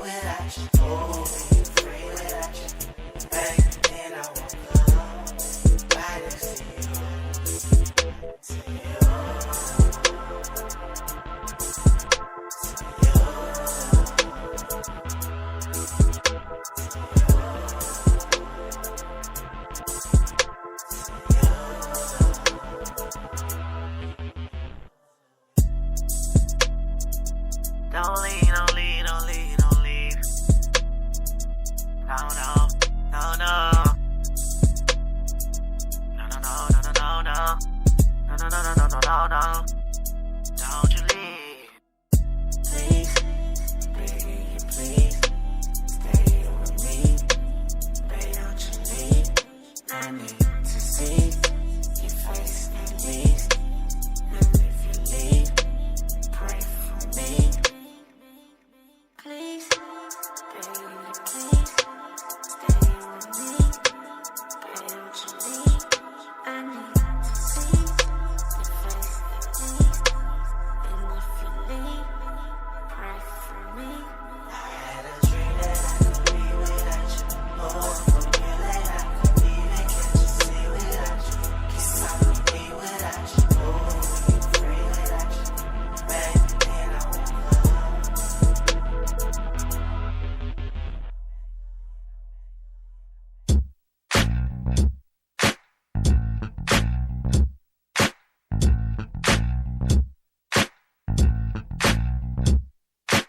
without you. Oh, free without you. Baby, then I woke up right next to you. Don't leave, don't leave, don't leave, don't leave. No, no, no, no. No, no, no, no, no, no. No, no, no, no, no, no, no, no. Don't you leave. Please, baby, please. Stay with me. Baby, don't you leave. I need to see your face at least. And if you leave, pray for me. Please, baby, please, stay with me. Baby, don't you leave. I need to see your face at least. And if you leave, pray for me. I had a dream that I could be without you. Oh, from you that I could even catch you, see without you. Kiss I could be without you. Oh, you free without you. Baby, then I woke up.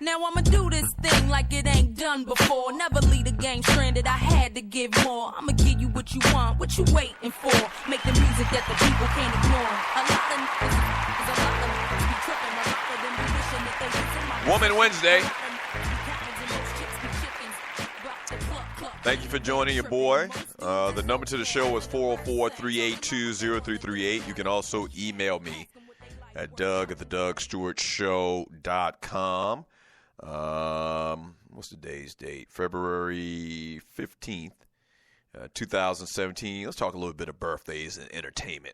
Now I'ma do this thing like it ain't done before. Never leave the game stranded, I had to give more. I'ma give you what you want, what you waiting for. Make the music that the people can't ignore. A lot of niggas be tripping. A lot of them be wishing that they was in my Woman Wednesday. Thank you for joining your boy. The number to the show is 404-382-0338. You can also email me at doug@thedougstewartshow.com. What's today's date? February 15th, 2017. Let's talk a little bit of birthdays and entertainment.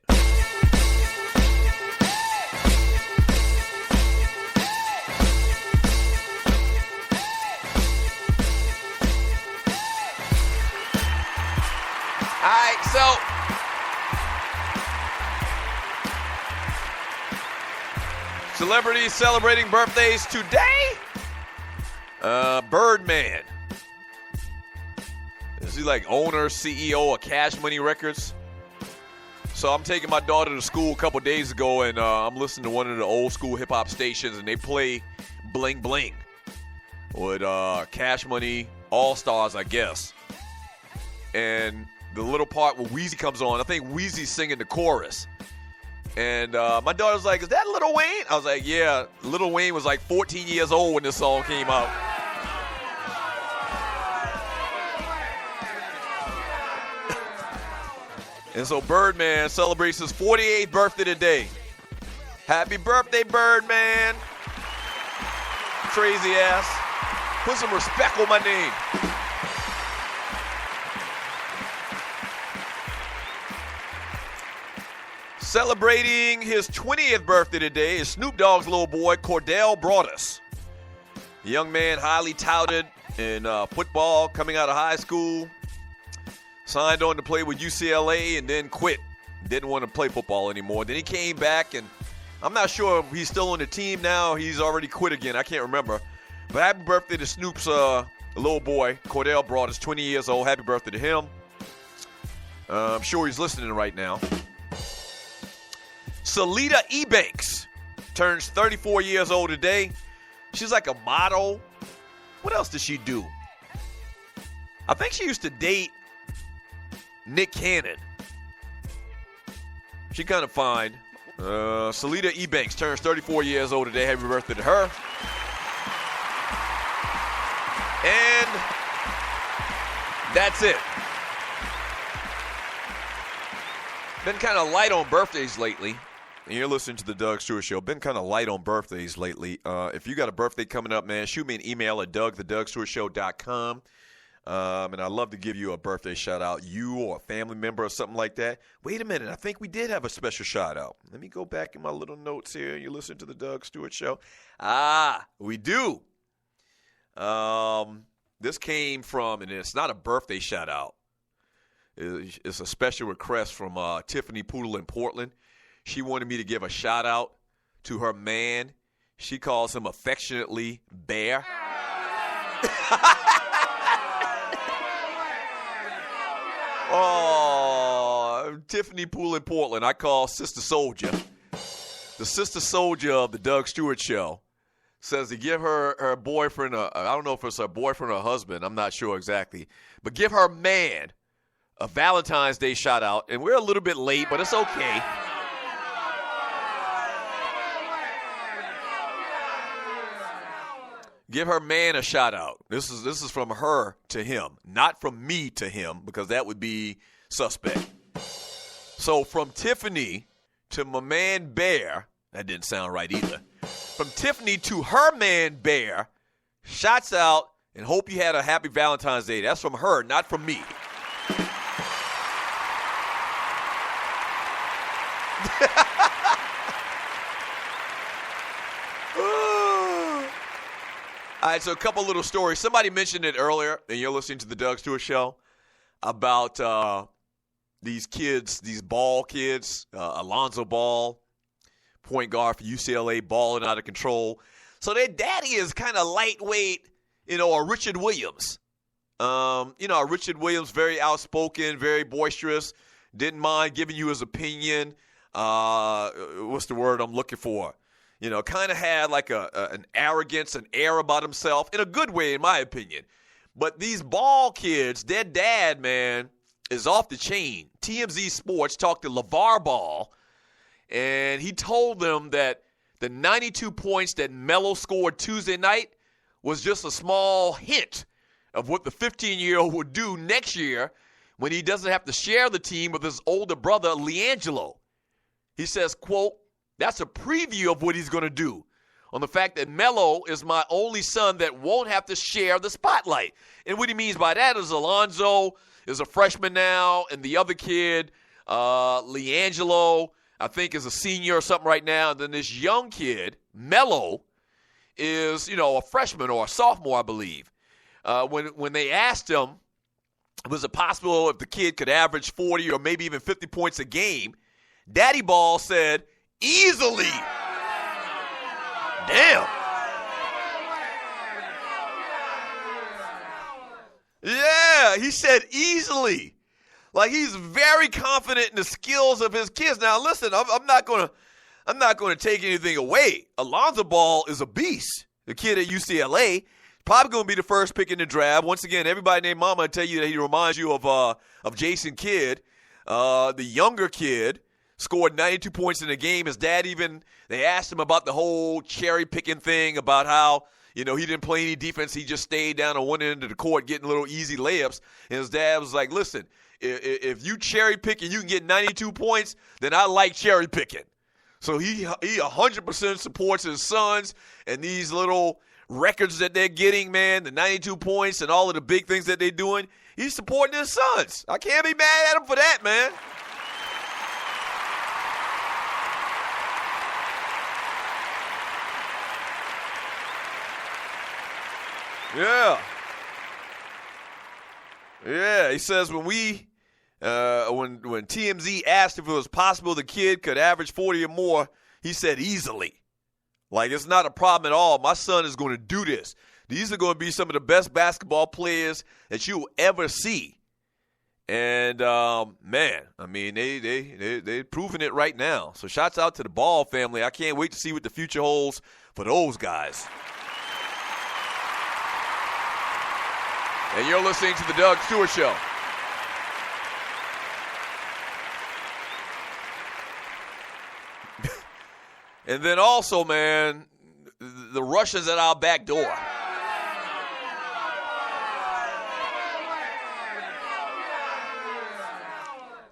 All right, so celebrities celebrating birthdays today. Birdman. Is he like owner, CEO of Cash Money Records? So I'm taking my daughter to school a couple days ago, and I'm listening to one of the old school hip hop stations, and they play Bling Bling with Cash Money All Stars, I guess. And the little part where Weezy comes on, I think Weezy's singing the chorus. And my daughter's like, is that Lil Wayne? I was like, yeah, Lil Wayne was like 14 years old when this song came out. And so Birdman celebrates his 48th birthday today. Happy birthday, Birdman. Crazy ass. Put some respect on my name. Celebrating his 20th birthday today is Snoop Dogg's little boy, Cordell Broadus. The young man, highly touted in football, coming out of high school. Signed on to play with UCLA and then quit. Didn't want to play football anymore. Then he came back, and I'm not sure if he's still on the team now. He's already quit again. I can't remember. But happy birthday to Snoop's little boy, Cordell Broadus, 20 years old. Happy birthday to him. I'm sure he's listening right now. Salida Ebanks turns 34 years old today. She's like a model. What else does she do? I think she used to date Nick Cannon. She kind of fine. Salida Ebanks turns 34 years old today. Happy birthday to her. And that's it. Been kind of light on birthdays lately. And you're listening to the Doug Stewart Show. Been kind of light on birthdays lately. If you got a birthday coming up, man, shoot me an email at doug@thedougstewartshow.com. And I'd love to give you a birthday shout-out, you or a family member or something like that. Wait a minute. I think we did have a special shout-out. Let me go back in my little notes here. You listen to the Doug Stewart Show. We do. This came from, and it's not a birthday shout out. It's a special request from Tiffany Poodle in Portland. She wanted me to give a shout out to her man. She calls him affectionately Bear. Oh, Tiffany Poodle in Portland. I call Sister Soldier. The Sister Soldier of the Doug Stewart Show says to give her boyfriend, I don't know if it's her boyfriend or husband, I'm not sure exactly, but give her man a Valentine's Day shout out. And we're a little bit late, but it's okay. Give her man a shout out. This is from her to him, not from me to him, because that would be suspect. So from Tiffany to my man Bear, that didn't sound right either. From Tiffany to her man Bear, shouts out and hope you had a happy Valentine's Day. That's from her, not from me. All right, so a couple little stories. Somebody mentioned it earlier, and you're listening to the Doug Stewart Show, about these kids, these Ball kids, Alonzo Ball, point guard for UCLA, balling out of control. So their daddy is kind of lightweight, a Richard Williams. Richard Williams, very outspoken, very boisterous, didn't mind giving you his opinion. What's the word I'm looking for? Kind of had like an arrogance, an air about himself, in a good way, in my opinion. But these Ball kids, their dad, man, is off the chain. TMZ Sports talked to LeVar Ball, and he told them that the 92 points that Melo scored Tuesday night was just a small hint of what the 15-year-old would do next year when he doesn't have to share the team with his older brother, LiAngelo. He says, quote, "That's a preview of what he's going to do on the fact that Melo is my only son that won't have to share the spotlight." And what he means by that is Alonzo is a freshman now, and the other kid, LiAngelo, I think is a senior or something right now. And then this young kid, Melo, is, a freshman or a sophomore, I believe. When they asked him, was it possible if the kid could average 40 or maybe even 50 points a game, Daddy Ball said, easily. Damn. Yeah, he said easily. Like, he's very confident in the skills of his kids. Now, listen, I'm not gonna take anything away. Alonzo Ball is a beast. The kid at UCLA, probably gonna be the first pick in the draft. Once again, everybody named Mama tell you that he reminds you of Jason Kidd, the younger kid. Scored 92 points in a game. His dad they asked him about the whole cherry-picking thing, about how, he didn't play any defense. He just stayed down on one end of the court getting little easy layups. And his dad was like, listen, if you cherry-pick and you can get 92 points, then I like cherry-picking. So he 100% supports his sons and these little records that they're getting, man, the 92 points and all of the big things that they're doing. He's supporting his sons. I can't be mad at him for that, man. Yeah, he says when TMZ asked if it was possible the kid could average 40 or more, he said easily. Like, it's not a problem at all. My son is going to do this. These are going to be some of the best basketball players that you'll ever see. And, man, I mean, they're proving it right now. So shouts out to the Ball family. I can't wait to see what the future holds for those guys. And you're listening to the Doug Stewart Show. And then also, man, the Russians at our back door.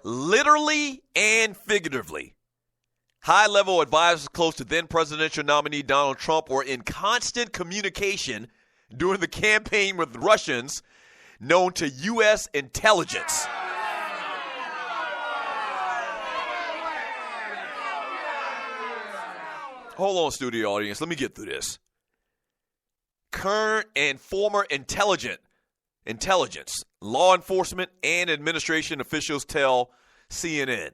Literally and figuratively. High-level advisors close to then-presidential nominee Donald Trump were in constant communication during the campaign with Russians known to U.S. intelligence. Hold on, studio audience. Let me get through this. current and former intelligence, law enforcement, and administration officials tell CNN.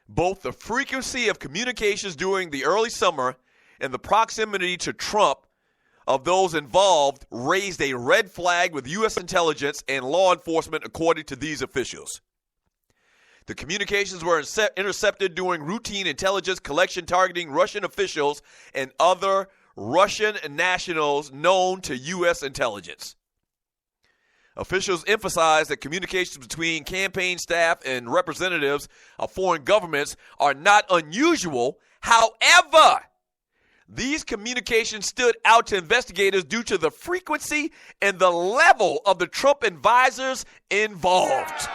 Both the frequency of communications during the early summer and the proximity to Trump of those involved raised a red flag with U.S. intelligence and law enforcement, according to these officials. The communications were intercepted during routine intelligence collection targeting Russian officials and other Russian nationals known to U.S. intelligence. Officials emphasized that communications between campaign staff and representatives of foreign governments are not unusual. However, these communications stood out to investigators due to the frequency and the level of the Trump advisors involved.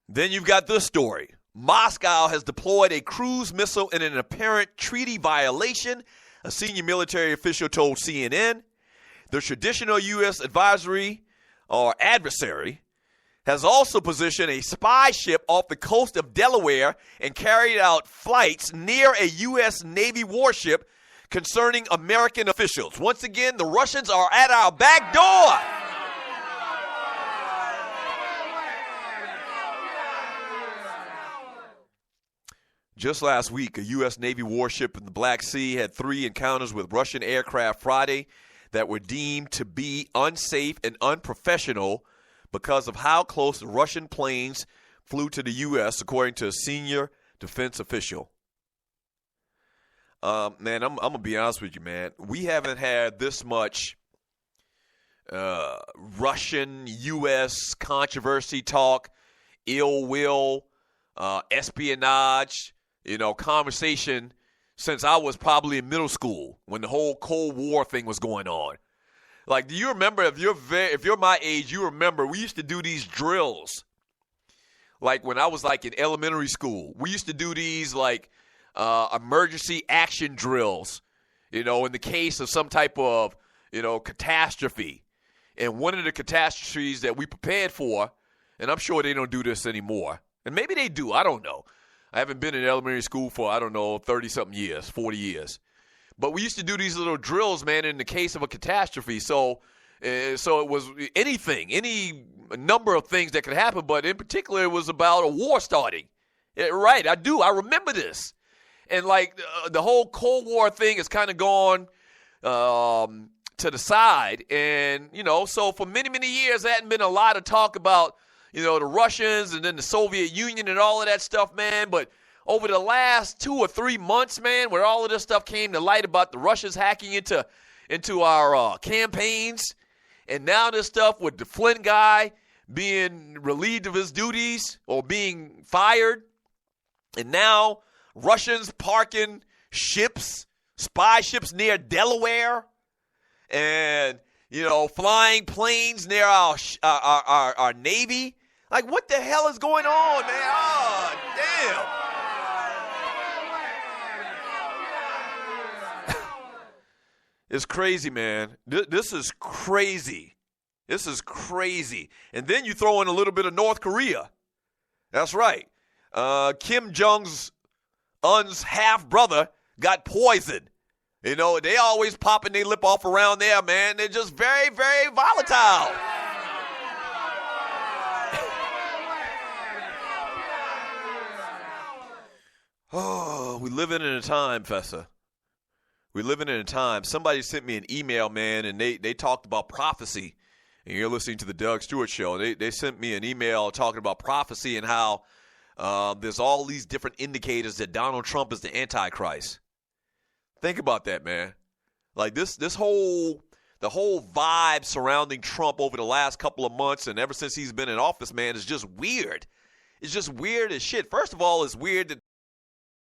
Then you've got this story. Moscow has deployed a cruise missile in an apparent treaty violation, a senior military official told CNN. The traditional U.S. advisory or adversary has also positioned a spy ship off the coast of Delaware and carried out flights near a U.S. Navy warship concerning American officials. Once again, the Russians are at our back door. Just last week, a U.S. Navy warship in the Black Sea had 3 encounters with Russian aircraft Friday that were deemed to be unsafe and unprofessional because of how close the Russian planes flew to the U.S., according to a senior defense official. Man, I'm going to be honest with you, man. We haven't had this much Russian-U.S. controversy talk, ill will, espionage, conversation since I was probably in middle school when the whole Cold War thing was going on. Like, do you remember, if you're my age, you remember we used to do these drills. Like when I was like in elementary school, we used to do these like emergency action drills, in the case of some type of, catastrophe. And one of the catastrophes that we prepared for, and I'm sure they don't do this anymore, and maybe they do, I don't know. I haven't been in elementary school for, 30-something years, 40 years. But we used to do these little drills, man, in the case of a catastrophe. So it was anything, any number of things that could happen, but in particular it was about a war starting. Right, I do. I remember this. And, like, the whole Cold War thing has kind of gone to the side. And, so for many, many years there hadn't been a lot of talk about the Russians and then the Soviet Union and all of that stuff, man. But over the last 2 or 3 months, man, where all of this stuff came to light about the Russians hacking into our campaigns, and now this stuff with the Flynn guy being relieved of his duties or being fired, and now Russians parking spy ships near Delaware, and flying planes near our Navy. Like, what the hell is going on, man? Oh, damn. It's crazy, man. This is crazy. This is crazy. And then you throw in a little bit of North Korea. That's right. Kim Jong-un's half-brother got poisoned. They always popping their lip off around there, man. They're just very, very volatile. Oh, we living in a time, Fessa. We living in a time. Somebody sent me an email, man, and they talked about prophecy. And you're listening to the Doug Stewart Show. They sent me an email talking about prophecy and how there's all these different indicators that Donald Trump is the Antichrist. Think about that, man. Like the whole vibe surrounding Trump over the last couple of months and ever since he's been in office, man, is just weird. It's just weird as shit. First of all, it's weird that